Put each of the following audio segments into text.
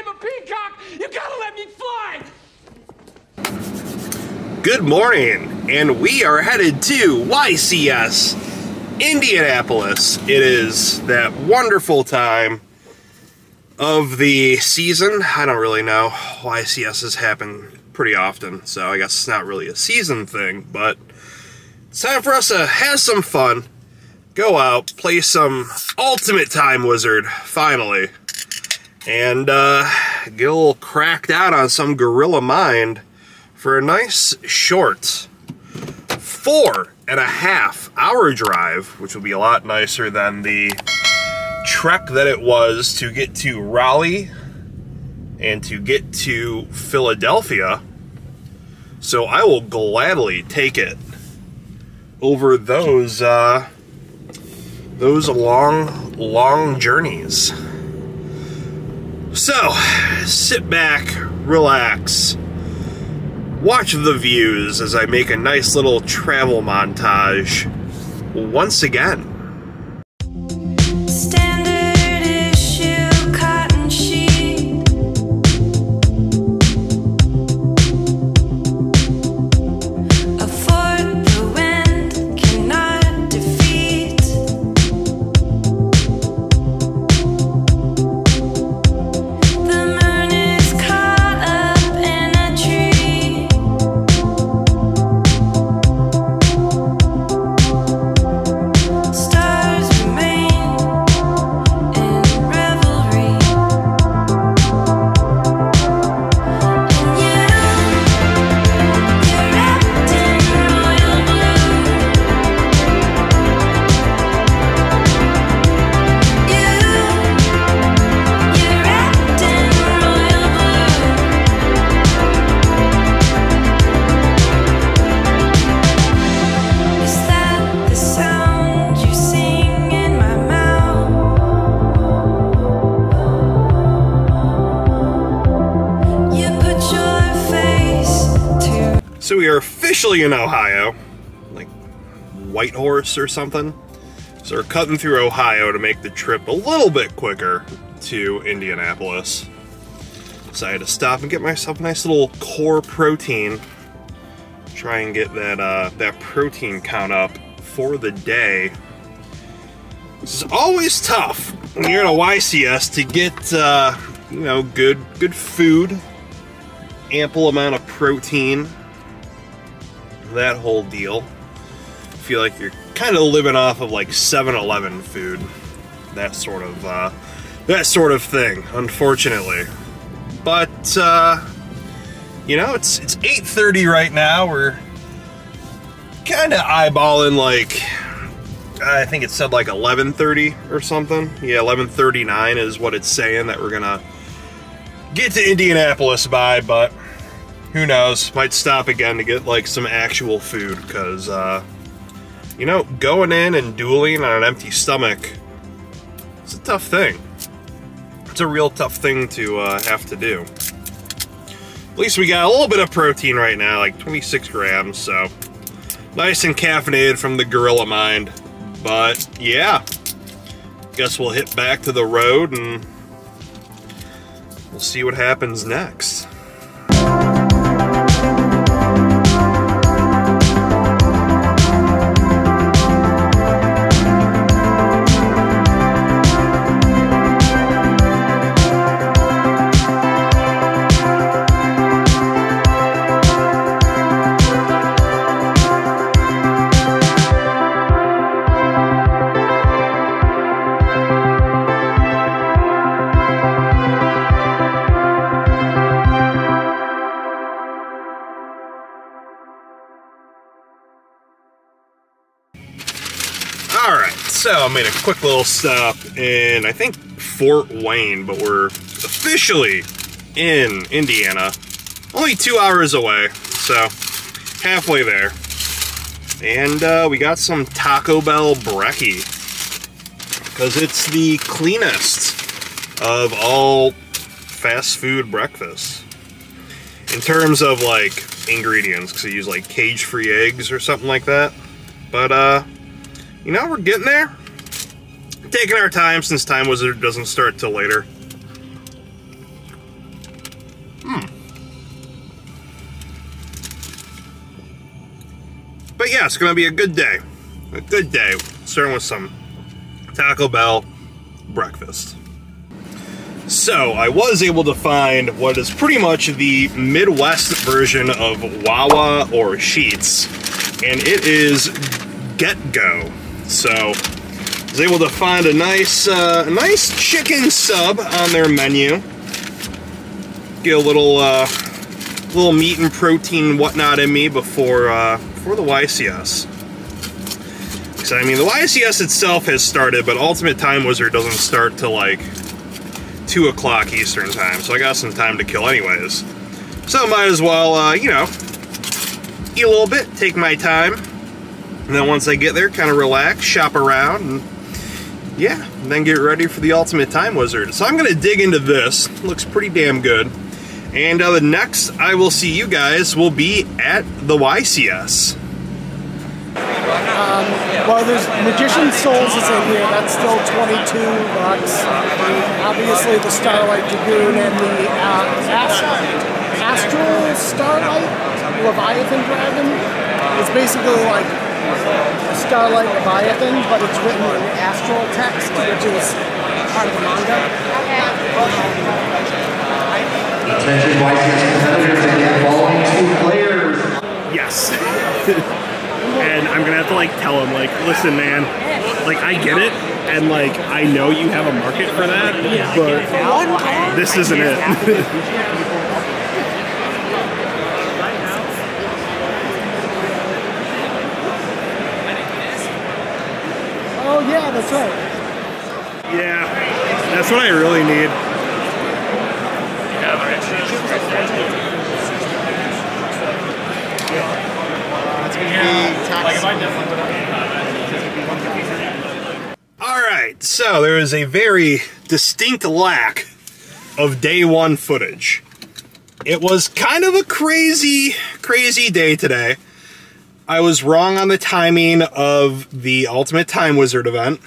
am a peacock! You gotta let me fly! Good morning, and we are headed to YCS, Indianapolis. It is that wonderful time of the season. I don't really know. YCSs happen pretty often, so I guess it's not really a season thing, but it's time for us to have some fun, go out, play some Ultimate Time Wizard, finally, and get a little cracked out on some Gorilla Mind for a nice short 4.5 hour drive, which will be a lot nicer than the trek that it was to get to Raleigh and to get to Philadelphia. So I will gladly take it over those long journeys. So sit back, relax, watch the views as I make a nice little travel montage once again. Standard issue cotton sheet. A fort the wind cannot defeat. The moon is caught up in a tree. Stars remain in revelry. And you're wrapped in royal blue. You're wrapped in royal blue. Is that the sound you sing in my mouth? You put your face to. So we are officially in Ohio, like Whitehorse or something. So we're cutting through Ohio to make the trip a little bit quicker to Indianapolis. So I had to stop and get myself a nice little core protein. Try and get that protein count up for the day. This is always tough when you're in a YCS to get good food, ample amount of protein, that whole deal. I feel like you're kind of living off of like 7-Eleven food, that sort of thing, unfortunately. But it's 8:30 right now. We're kind of eyeballing like, I think it said like 11:30 or something. Yeah, 11:39 is what it's saying that we're gonna get to Indianapolis by, but who knows? Might stop again to get like some actual food, because going in and dueling on an empty stomach, it's a tough thing. It's a real tough thing to have to do. At least we got a little bit of protein right now, like 26 grams, so nice and caffeinated from the Gorilla Mind. But yeah, guess we'll hit back to the road and we'll see what happens next. So I made a quick little stop in, I think, Fort Wayne, but we're officially in Indiana. Only 2 hours away, so halfway there. And we got some Taco Bell brekkie, because it's the cleanest of all fast food breakfasts. In terms of, like, ingredients, because I use, like, cage-free eggs or something like that. But, we're getting there. Taking our time, since Time Wizard doesn't start till later. But yeah, it's gonna be a good day. A good day. Starting with some Taco Bell breakfast. So, I was able to find what is pretty much the Midwest version of Wawa or Sheetz, and it is Get Go. So, I was able to find a nice chicken sub on their menu. Get a little meat and protein and whatnot in me before the YCS. So, I mean, the YCS itself has started, but Ultimate Time Wizard doesn't start till like 2 o'clock Eastern time, so I got some time to kill anyways. So might as well, you know, eat a little bit, take my time, and then once I get there, kind of relax, shop around, and yeah, and then get ready for the Ultimate Time Wizard. So I'm going to dig into this. Looks pretty damn good. And the next I will see you guys will be at the YCS. Well, there's Magician Souls is in here. That's still $22. Obviously, the Starlight Dragoon and the Astral Starlight Leviathan Dragon is basically like a Starlight Leviathan, but it's written in Astral text, which is part of the manga. Attention, YCS competitors, and the following 2 players. Yes. And I'm gonna have to like tell him, like, listen man, like I get it, and like I know you have a market for that, but this isn't it. Oh yeah, that's right. Yeah, that's what I really need. Alright, so there is a very distinct lack of day 1 footage. It was kind of a crazy day today. I was wrong on the timing of the Ultimate Time Wizard event.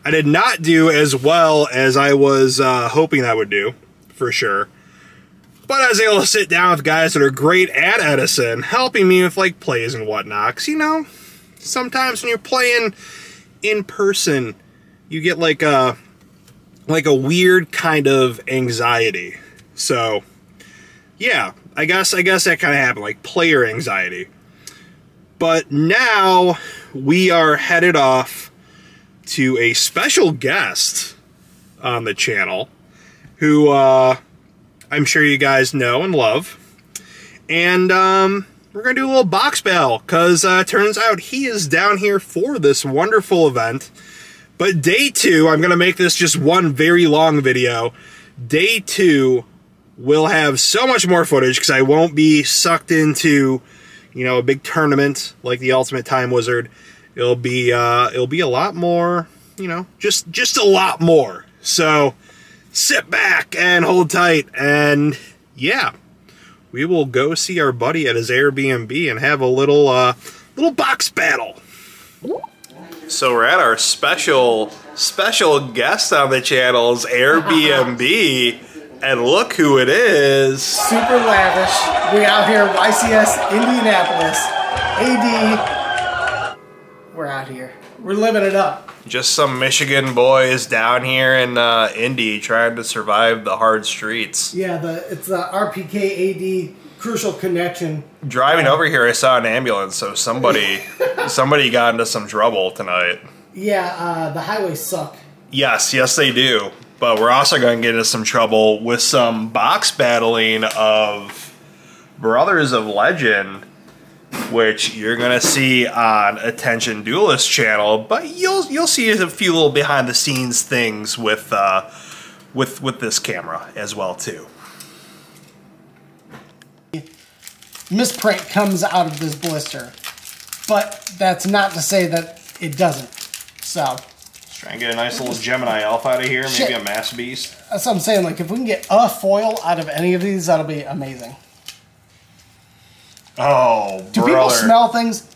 I did not do as well as I was hoping I would do, for sure. But I was able to sit down with guys that are great at Edison, helping me with like plays and whatnot. 'Cause, you know, sometimes when you're playing in person, you get like a weird kind of anxiety. So, yeah, I guess that kind of happened, like player anxiety. But now we are headed off to a special guest on the channel who I'm sure you guys know and love. And we're going to do a little box battle because turns out he is down here for this wonderful event. But day 2, I'm going to make this just one very long video. Day 2 will have so much more footage because I won't be sucked into, you know, a big tournament like the Ultimate Time Wizard. It'll be a lot more, you know, just a lot more. So sit back and hold tight, and yeah, we will go see our buddy at his Airbnb and have a little box battle. So we're at our special guest on the channel's Airbnb, and look who it is. Super lavish. We out here, YCS Indianapolis. AD. We're out here. We're living it up. Just some Michigan boys down here in Indy trying to survive the hard streets. Yeah, it's the RPK AD Crucial Connection. Driving over here, I saw an ambulance, so somebody got into some trouble tonight. Yeah, the highways suck. Yes, they do. But we're also going to get into some trouble with some box battling of Brothers of Legend, which you're going to see on Attention Duelist channel, but you'll see a few little behind the scenes things with this camera as well too. Misprint comes out of this blister, but that's not to say that it doesn't. So let's try and get a nice little Gemini Elf out of here, maybe shit. A Mass Beast. That's what I'm saying. Like if we can get a foil out of any of these, that'll be amazing. Oh, Do people smell things?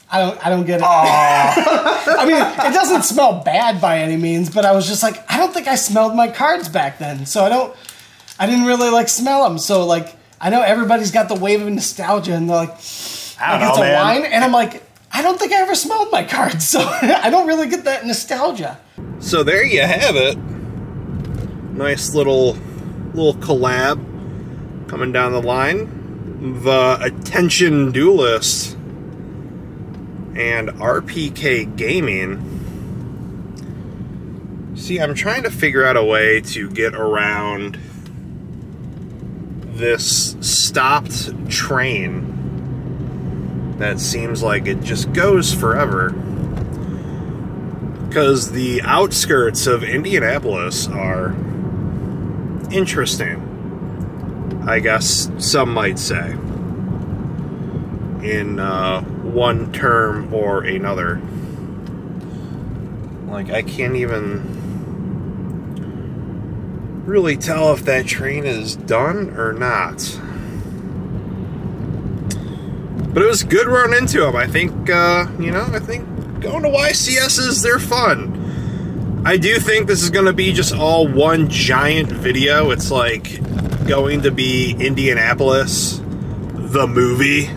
I don't get it. I mean, it doesn't smell bad by any means, but I was just like, I don't think I smelled my cards back then, so I didn't really like smell them. So like, I know everybody's got the wave of nostalgia, and they're like, I don't know, it's a man. wine, and I'm like, I don't think I ever smelled my cards, so I don't really get that nostalgia. So there you have it. Nice little collab coming down the line. The Attention Duelist and RPK Gaming. See, I'm trying to figure out a way to get around this stopped train that seems like it just goes forever. Because the outskirts of Indianapolis are interesting, I guess some might say, in one term or another. Like, I can't even really tell if that train is done or not. But it was good running into him. I think, I think going to YCS's, they're fun. I do think this is going to be just all one giant video. It's like going to be Indianapolis, the movie.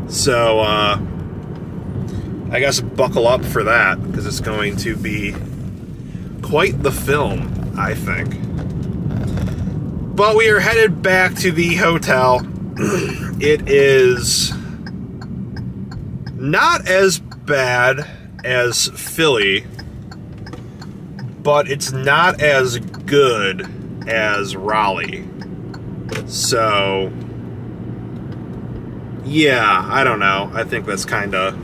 So, I guess buckle up for that, because it's going to be quite the film, I think. But we are headed back to the hotel. It is not as bad as Philly, but it's not as good as Raleigh. So, yeah, I don't know. I think that's kind of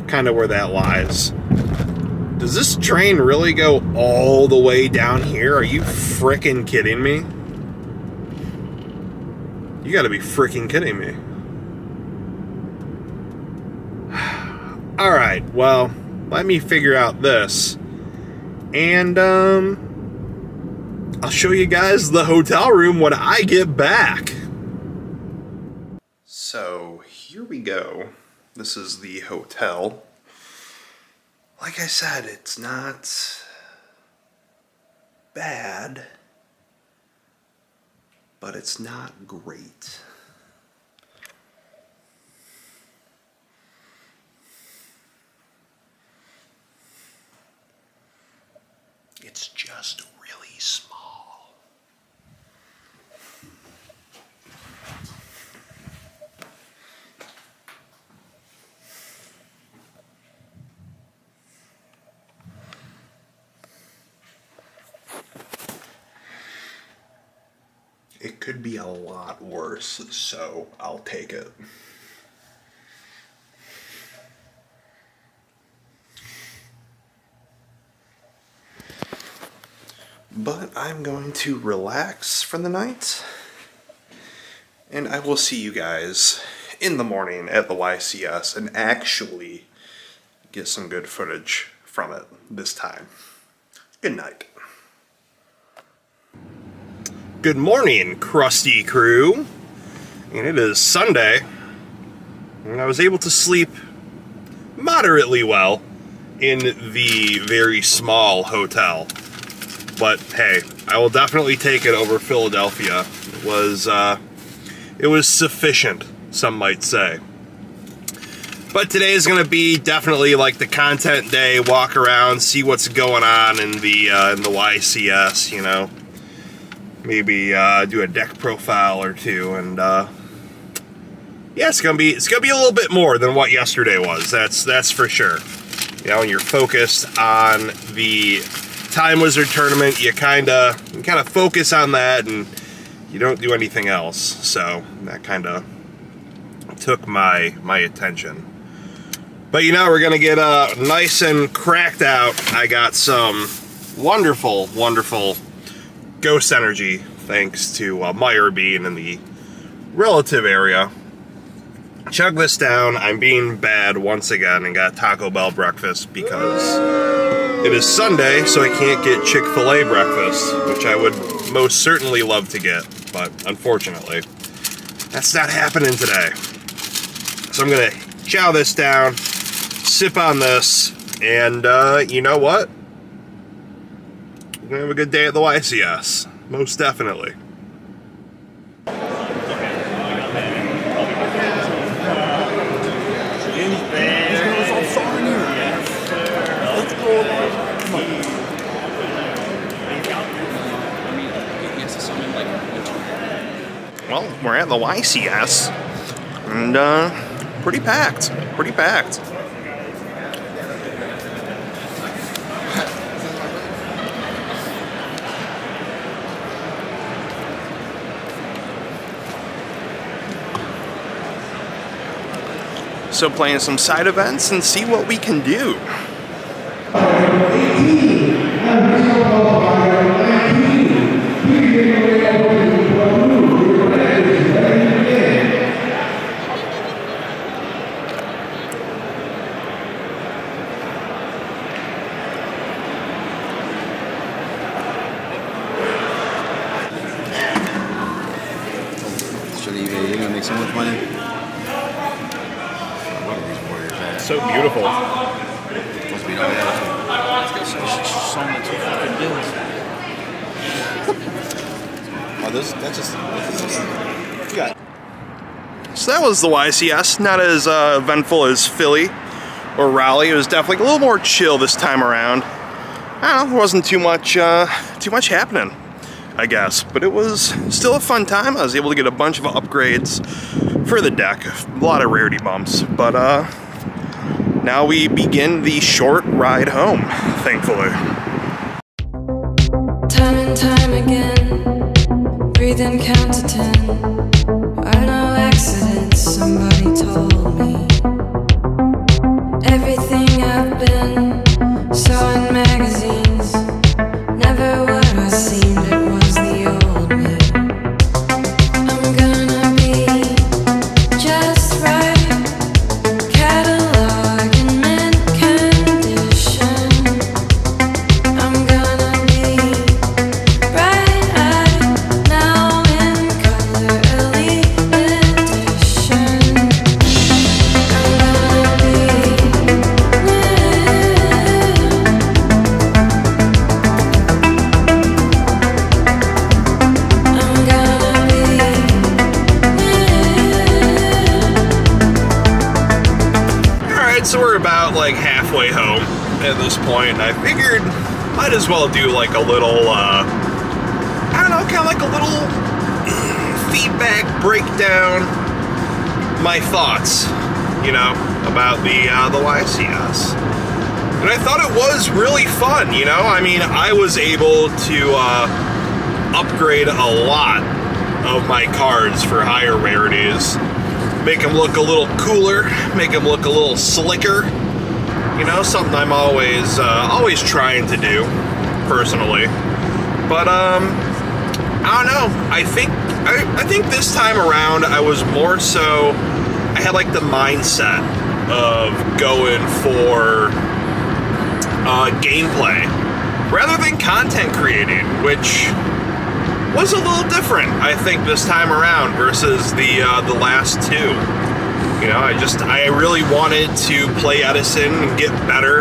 where that lies. Does this train really go all the way down here? Are you frickin' kidding me? You gotta be frickin' kidding me. Alright, well, let me figure out this. And, I'll show you guys the hotel room when I get back. So, here we go. This is the hotel. Like I said, it's not bad, but it's not great. It's just really small. It could be a lot worse, so I'll take it. But I'm going to relax for the night, and I will see you guys in the morning at the YCS and actually get some good footage from it this time. Good night. Good morning, crusty crew. And it is Sunday, and I was able to sleep moderately well in the very small hotel. But hey, I will definitely take it over Philadelphia. It was sufficient, some might say. But today is going to be definitely like the content day. Walk around, see what's going on in the YCS. You know, maybe do a deck profile or two, and yeah, it's gonna be a little bit more than what yesterday was. That's for sure. You know, when you're focused on the Time Wizard tournament, you kind of focus on that, and you don't do anything else. So that kind of took my attention. But you know, we're gonna get nice and cracked out. I got some wonderful ghost energy thanks to Meyer being in the relative area. Chug this down. I'm being bad once again and got Taco Bell breakfast because it is Sunday, so I can't get Chick-fil-A breakfast, which I would most certainly love to get, but unfortunately, that's not happening today. So I'm gonna chow this down, sip on this, and you know what? We're gonna have a good day at the YCS. Most definitely. Well, we're at the YCS, and pretty packed, pretty packed. So playing some side events and see what we can do. You're gonna make so much money. What are these warriors at? So beautiful. Supposed to be over there. Oh, that's just. Yeah. So that was the YCS. Not as eventful as Philly or Raleigh. It was definitely a little more chill this time around. I don't know, there wasn't too much happening, I guess, but it was still a fun time. I was able to get a bunch of upgrades for the deck, a lot of rarity bumps, but now we begin the short ride home, thankfully. Time and time again, breathe and count to 10. Are no accidents, somebody told me. Everything I've been, saw in magazines, never what I seemed, it was the old me. I'm gonna be just right, catalog in mint condition. I'm gonna be bright-eyed, now in color elite edition. I'm gonna be Alright, so we're about like halfway home at this point. I figured might as well do like a little, I don't know, kind of like a little feedback breakdown, my thoughts, you know, about the YCS. And I thought it was really fun, you know? I mean, I was able to upgrade a lot of my cards for higher rarities. Make them look a little cooler, make them look a little slicker. You know, something I'm always trying to do, personally. But, I don't know. I think this time around I was more so, I had like the mindset of going for gameplay rather than content creating, which was a little different, I think, this time around versus the last two. You know, I really wanted to play Edison and get better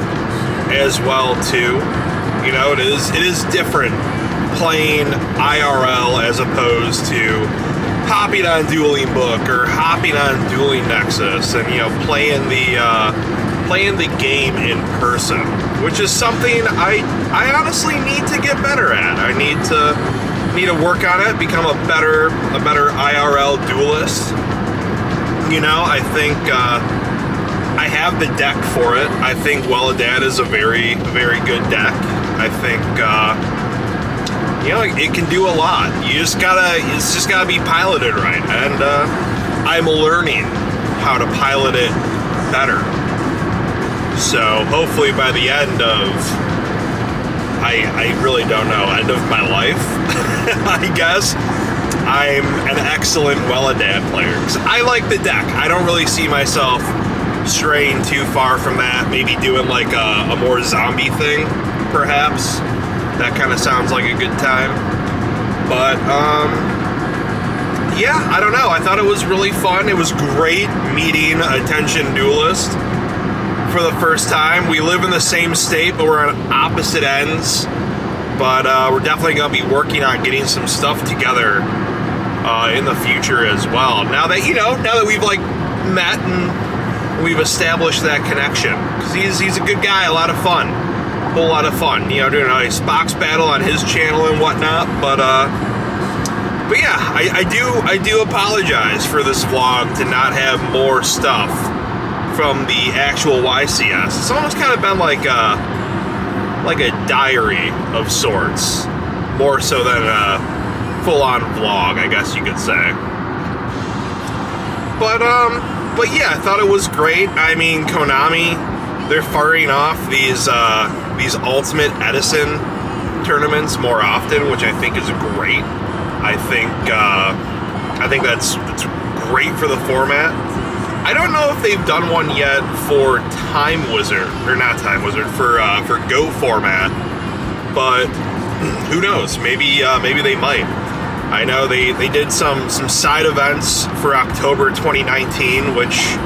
as well too. You know, it is different playing IRL as opposed to hopping on Dueling Book or hopping on Dueling Nexus and, you know, playing the game in person, which is something I honestly need to get better at. I need to work on it, become a better IRL duelist. You know, I think I have the deck for it. I think Wel'Dad is a very, very good deck. I think you know, it can do a lot. It's just gotta be piloted right, and I'm learning how to pilot it better. So hopefully by the end of, I really don't know, end of my life, I guess, I'm an excellent Wel'Dad player. 'Cause I like the deck. I don't really see myself straying too far from that. Maybe doing like a more zombie thing, perhaps. That kind of sounds like a good time. But, yeah, I don't know. I thought it was really fun. It was great meeting Attention Duelist for the first time. We live in the same state, but we're on opposite ends. But we're definitely going to be working on getting some stuff together in the future as well. Now that, now that we've like met and we've established that connection. Because he's a good guy, a lot of fun. A whole lot of fun. Doing a nice box battle on his channel and whatnot. But yeah, I do apologize for this vlog to not have more stuff from the actual YCS. It's almost kind of been like a diary of sorts, more so than a full-on vlog, I guess you could say. But yeah, I thought it was great. I mean, Konami, they're firing off these Ultimate Edison tournaments more often, which I think is great. I think that's great for the format. I don't know if they've done one yet for Time Wizard, or not Time Wizard, for Go format, but who knows? Maybe they might. I know they did some side events for October 2019, which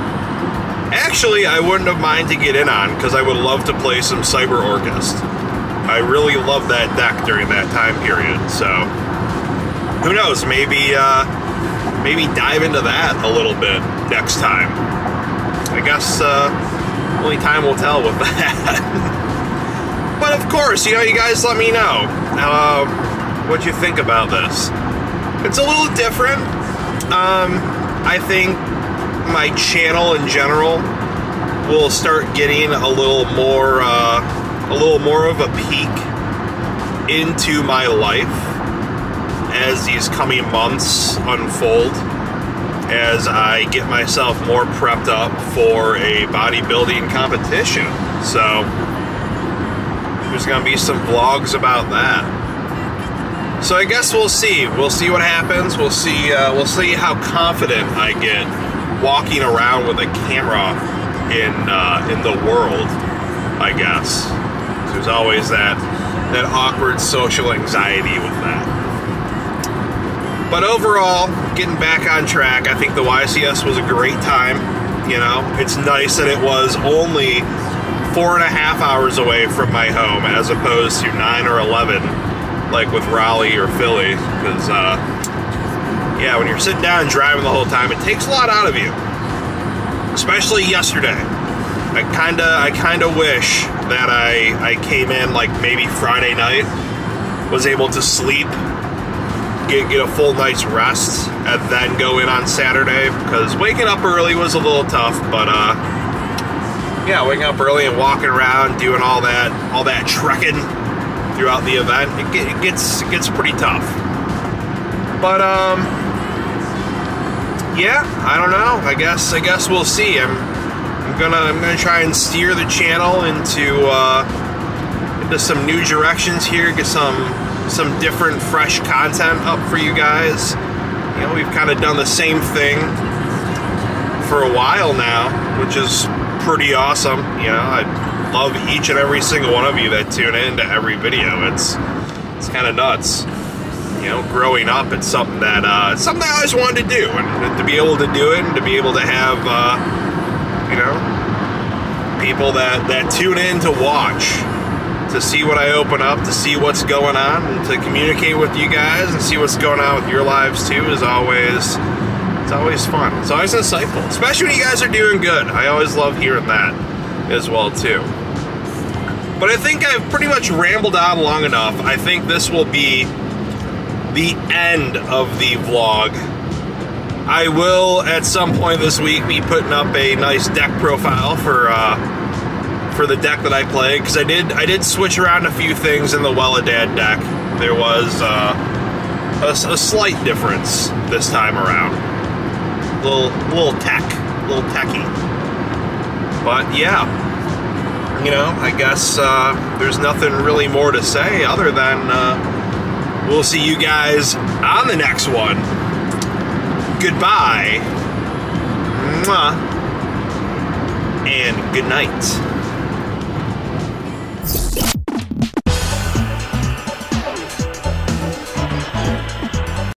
actually I wouldn't have minded to get in on, because I would love to play some Cyber Orchest. I really love that deck during that time period, so who knows? Maybe dive into that a little bit next time. I guess only time will tell with that. But of course, you guys let me know what you think about this. It's a little different. I think my channel in general will start getting a little more of a peek into my life as these coming months unfold, as I get myself more prepped up for a bodybuilding competition. So there's gonna be some vlogs about that. So I guess we'll see. We'll see what happens. We'll see how confident I get walking around with a camera in the world, I guess. There's always that awkward social anxiety with that. But overall, getting back on track, I think the YCS was a great time. It's nice that it was only 4.5 hours away from my home, as opposed to 9 or 11, like with Raleigh or Philly. Because, yeah, when you're sitting down and driving the whole time, it takes a lot out of you. Especially yesterday. I kinda wish that I came in like maybe Friday night, was able to sleep, get a full night's rest, and then go in on Saturday, because waking up early was a little tough. But yeah, waking up early and walking around, doing all that trekking throughout the event, it gets pretty tough. But yeah, I don't know. I guess we'll see. I'm gonna try and steer the channel into some new directions here. Get some different, fresh content up for you guys. We've kind of done the same thing for a while now, which is pretty awesome. I love each and every single one of you that tune in to every video. It's kind of nuts. Growing up, it's something that I always wanted to do, and to be able to do it, and to be able to have people that tune in to watch, to see what I open up, to see what's going on, and to communicate with you guys and see what's going on with your lives too is always fun. It's always insightful, especially when you guys are doing good. I always love hearing that as well too. But I think I've pretty much rambled on long enough. I think this will be the end of the vlog. I will at some point this week be putting up a nice deck profile for the deck that I play, because I did switch around a few things in the Welladad deck. There was a slight difference this time around. Little techie. But yeah, I guess there's nothing really more to say other than we'll see you guys on the next one. Goodbye. Mwah. And good night.